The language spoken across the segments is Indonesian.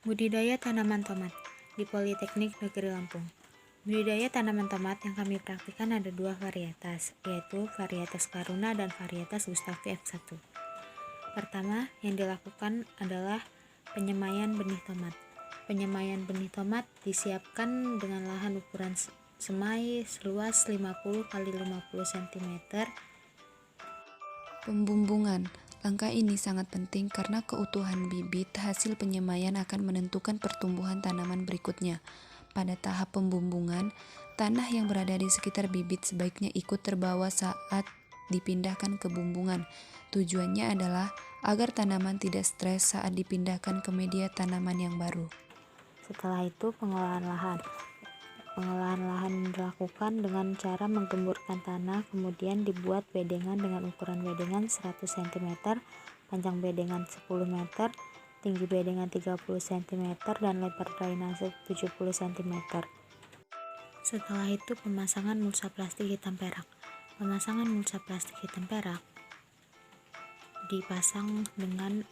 Budidaya tanaman tomat di Politeknik Negeri Lampung. Budidaya tanaman tomat yang kami praktikkan ada dua varietas, yaitu varietas Karuna dan varietas Gustavi F1. Pertama, yang dilakukan adalah penyemaian benih tomat. Penyemaian benih tomat disiapkan dengan lahan ukuran semai seluas 50 x 50 cm. Pembumbungan. Langkah ini sangat penting karena keutuhan bibit hasil penyemaian akan menentukan pertumbuhan tanaman berikutnya. Pada tahap pembumbungan, tanah yang berada di sekitar bibit sebaiknya ikut terbawa saat dipindahkan ke bumbungan. Tujuannya adalah agar tanaman tidak stres saat dipindahkan ke media tanaman yang baru. Setelah itu, pengolahan lahan. Pengolahan lahan dilakukan dengan cara menggemburkan tanah, kemudian dibuat bedengan dengan ukuran bedengan 100 cm, panjang bedengan 10 meter, tinggi bedengan 30 cm, dan lebar drainase 70 cm. Setelah itu, pemasangan mulsa plastik hitam perak. Pemasangan mulsa plastik hitam perak dipasang dengan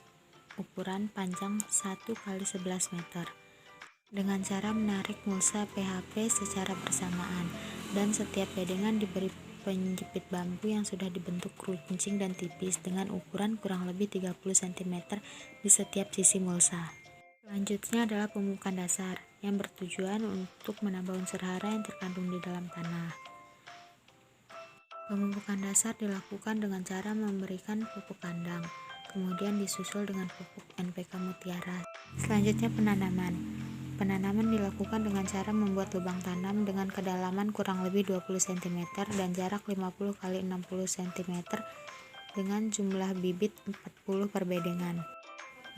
ukuran panjang 1 x 11 meter. Dengan cara menarik mulsa PHP secara bersamaan, dan setiap bedengan diberi penjepit bambu yang sudah dibentuk runcing dan tipis dengan ukuran kurang lebih 30 cm di setiap sisi mulsa. Selanjutnya adalah pemupukan dasar yang bertujuan untuk menambah unsur hara yang terkandung di dalam tanah. Pemupukan dasar dilakukan dengan cara memberikan pupuk kandang, kemudian disusul dengan pupuk NPK Mutiara. Selanjutnya penanaman. Penanaman dilakukan dengan cara membuat lubang tanam dengan kedalaman kurang lebih 20 cm dan jarak 50 x 60 cm dengan jumlah bibit 40 per bedengan.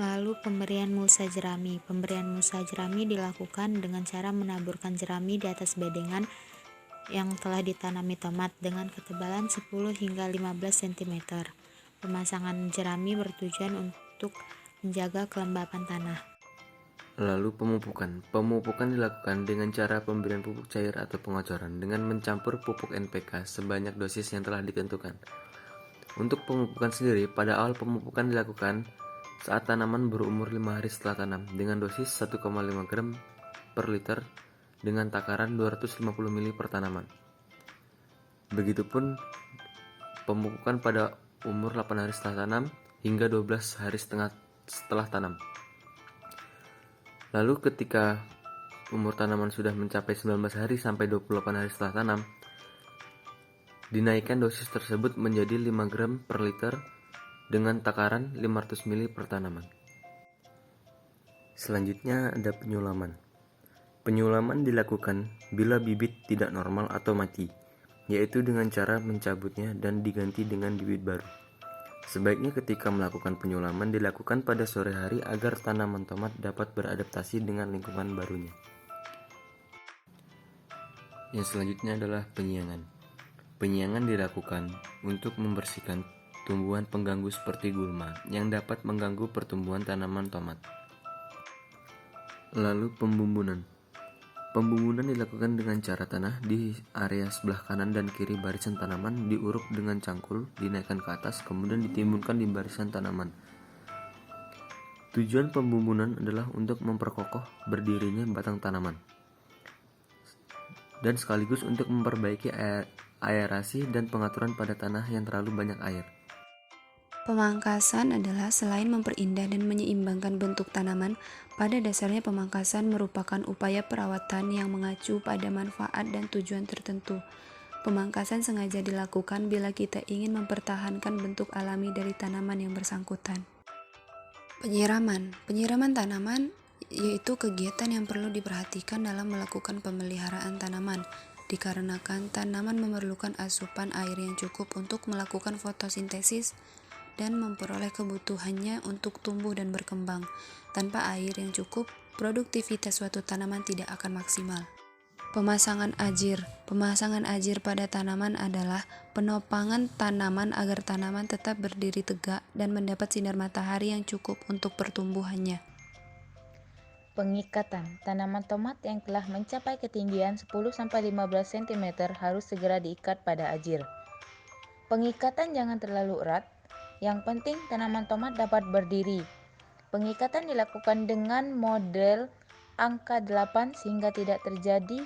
Lalu pemberian mulsa jerami. Pemberian mulsa jerami dilakukan dengan cara menaburkan jerami di atas bedengan yang telah ditanami tomat dengan ketebalan 10 hingga 15 cm. Pemasangan jerami bertujuan untuk menjaga kelembapan tanah. Lalu pemupukan. Pemupukan dilakukan dengan cara pemberian pupuk cair atau pengocoran dengan mencampur pupuk NPK sebanyak dosis yang telah ditentukan. Untuk pemupukan sendiri, pada awal pemupukan dilakukan saat tanaman berumur 5 hari setelah tanam dengan dosis 1,5 gram per liter dengan takaran 250 ml per tanaman. Begitupun pemupukan pada umur 8 hari setelah tanam hingga 12 hari setelah tanam. Lalu ketika umur tanaman sudah mencapai 19 hari sampai 28 hari setelah tanam, dinaikkan dosis tersebut menjadi 5 gram per liter dengan takaran 500 ml per tanaman. Selanjutnya ada penyulaman. Penyulaman dilakukan bila bibit tidak normal atau mati, yaitu dengan cara mencabutnya dan diganti dengan bibit baru. Sebaiknya ketika melakukan penyulaman dilakukan pada sore hari agar tanaman tomat dapat beradaptasi dengan lingkungan barunya. Yang selanjutnya adalah penyiangan. Penyiangan dilakukan untuk membersihkan tumbuhan pengganggu seperti gulma yang dapat mengganggu pertumbuhan tanaman tomat. Lalu pembumbunan. Pembumbunan dilakukan dengan cara tanah di area sebelah kanan dan kiri barisan tanaman diuruk dengan cangkul, dinaikkan ke atas, kemudian ditimbunkan di barisan tanaman. Tujuan pembumbunan adalah untuk memperkokoh berdirinya batang tanaman dan sekaligus untuk memperbaiki aerasi dan pengaturan pada tanah yang terlalu banyak air. Pemangkasan adalah selain memperindah dan menyeimbangkan bentuk tanaman, pada dasarnya pemangkasan merupakan upaya perawatan yang mengacu pada manfaat dan tujuan tertentu. Pemangkasan sengaja dilakukan bila kita ingin mempertahankan bentuk alami dari tanaman yang bersangkutan. Penyiraman. Penyiraman tanaman yaitu kegiatan yang perlu diperhatikan dalam melakukan pemeliharaan tanaman, dikarenakan tanaman memerlukan asupan air yang cukup untuk melakukan fotosintesis dan memperoleh kebutuhannya untuk tumbuh dan berkembang. Tanpa air yang cukup, produktivitas suatu tanaman tidak akan maksimal. Pemasangan ajir. Pemasangan ajir pada tanaman adalah penopangan tanaman agar tanaman tetap berdiri tegak dan mendapat sinar matahari yang cukup untuk pertumbuhannya. Pengikatan. Tanaman tomat yang telah mencapai ketinggian 10-15 cm harus segera diikat pada ajir. Pengikatan jangan terlalu erat. Yang penting tanaman tomat dapat berdiri. Pengikatan dilakukan dengan model angka 8 sehingga tidak terjadi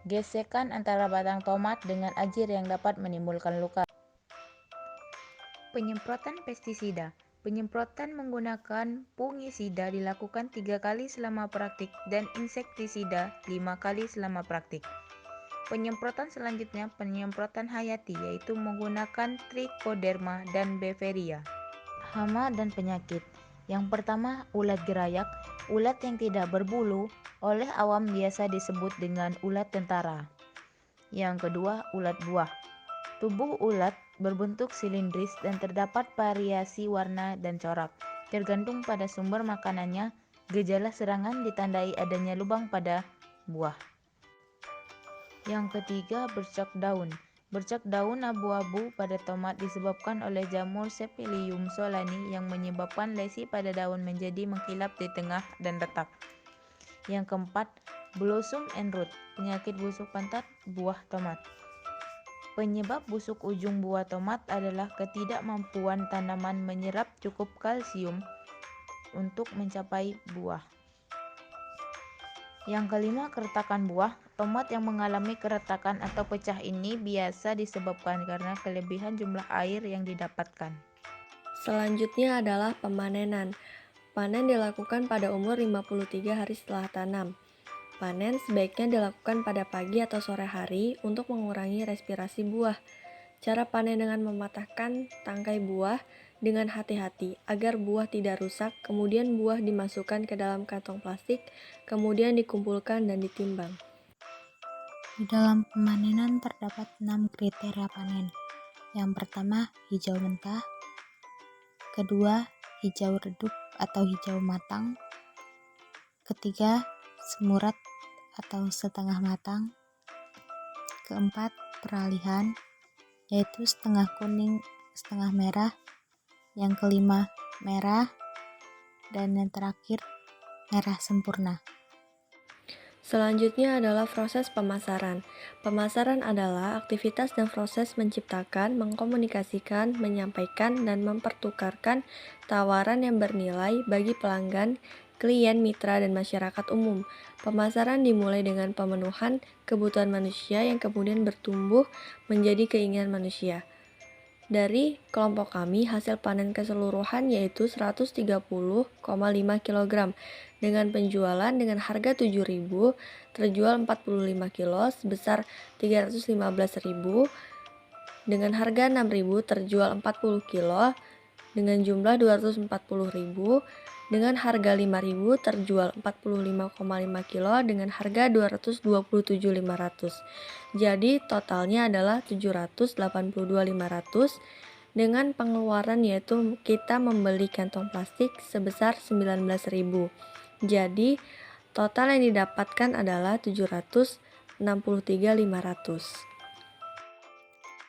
gesekan antara batang tomat dengan ajir yang dapat menimbulkan luka. Penyemprotan pestisida. Penyemprotan menggunakan fungisida dilakukan 3 kali selama praktik dan insektisida 5 kali selama praktik. Penyemprotan selanjutnya penyemprotan hayati, yaitu menggunakan trichoderma dan beveria. Hama dan penyakit. Yang pertama, ulat gerayak. Ulat yang tidak berbulu, oleh awam biasa disebut dengan ulat tentara. Yang kedua, ulat buah. Tubuh ulat berbentuk silindris dan terdapat variasi warna dan corak. Tergantung pada sumber makanannya, gejala serangan ditandai adanya lubang pada buah. Yang ketiga, bercak daun. Bercak daun abu-abu pada tomat disebabkan oleh jamur Sepelium solani yang menyebabkan lesi pada daun menjadi mengkilap di tengah dan retak. Yang keempat, blossom and root, penyakit busuk pantat buah tomat. Penyebab busuk ujung buah tomat adalah ketidakmampuan tanaman menyerap cukup kalsium untuk mencapai buah. Yang kelima, keretakan buah. Tomat yang mengalami keretakan atau pecah ini biasa disebabkan karena kelebihan jumlah air yang didapatkan. Selanjutnya adalah pemanenan. Panen dilakukan pada umur 53 hari setelah tanam. Panen sebaiknya dilakukan pada pagi atau sore hari untuk mengurangi respirasi buah. Cara panen dengan mematahkan tangkai buah dengan hati-hati agar buah tidak rusak, kemudian buah dimasukkan ke dalam kantong plastik, kemudian dikumpulkan dan ditimbang. Di dalam pemanenan terdapat 6 kriteria panen. Yang pertama, hijau mentah. Kedua, hijau redup atau hijau matang. Ketiga, semurat atau setengah matang. Keempat, peralihan, yaitu setengah kuning, setengah merah. Yang kelima, merah. Dan yang terakhir, merah sempurna. Selanjutnya adalah proses pemasaran. Pemasaran adalah aktivitas dan proses menciptakan, mengkomunikasikan, menyampaikan, dan mempertukarkan tawaran yang bernilai bagi pelanggan, klien, mitra, dan masyarakat umum. Pemasaran dimulai dengan pemenuhan kebutuhan manusia yang kemudian bertumbuh menjadi keinginan manusia. Dari kelompok kami, hasil panen keseluruhan yaitu 130,5 kg dengan penjualan dengan harga 7.000, terjual 45 kilo sebesar 315.000, dengan harga 6.000 terjual 40 kilo dengan jumlah 240.000, dengan harga 5.000 terjual 45,5 kilo dengan harga 227.500. Jadi totalnya adalah 782.500 dengan pengeluaran yaitu kita membeli kantong plastik sebesar 19.000. Jadi total yang didapatkan adalah 763.500.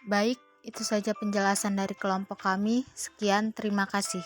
Baik, itu saja penjelasan dari kelompok kami. Sekian, terima kasih.